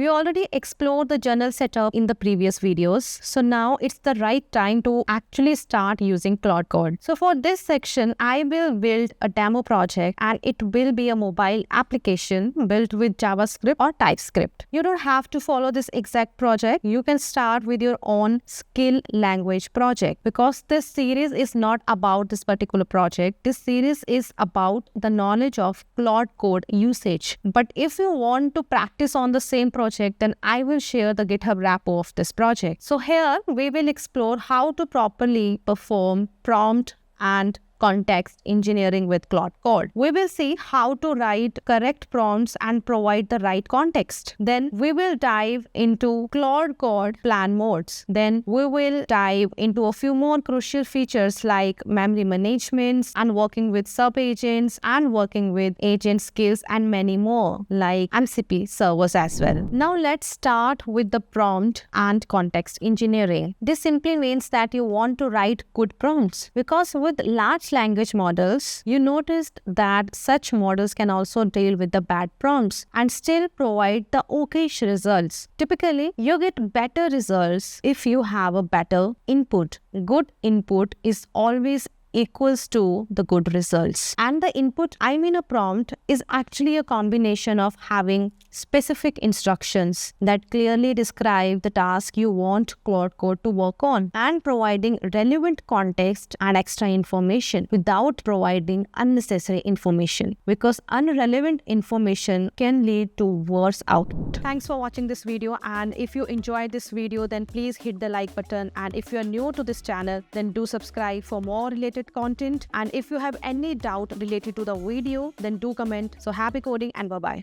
We already explored the journal setup in the previous videos. So now it's the right time to actually start using Claude Code. So for this section, I will build a demo project and it will be a mobile application built with JavaScript or TypeScript. You don't have to follow this exact project. You can start with your own skill language project, because this series is not about this particular project. This series is about the knowledge of Claude Code usage. But if you want to practice on the same project, then I will share the GitHub repo of this project. So here we will explore how to properly perform prompt and context engineering with Claude Code. We will see how to write correct prompts and provide the right context. Then we will dive into Claude Code plan modes. Then we will dive into a few more crucial features like memory management and working with sub-agents and working with agent skills and many more like MCP servers as well. Now let's start with the prompt and context engineering. This simply means that you want to write good prompts, because with large language models, you noticed that such models can also deal with the bad prompts and still provide the okayish results. Typically, you get better results if you have a better input. Good input is always equals to the good results. And the input, I mean a prompt, is actually a combination of having specific instructions that clearly describe the task you want Claude Code to work on and providing relevant context and extra information without providing unnecessary information, because unrelevant information can lead to worse output. Thanks for watching this video, and if you enjoyed this video, then please hit the like button, and if you are new to this channel, then do subscribe for more related content, and if you have any doubt related to the video, then do comment. So happy coding and bye-bye.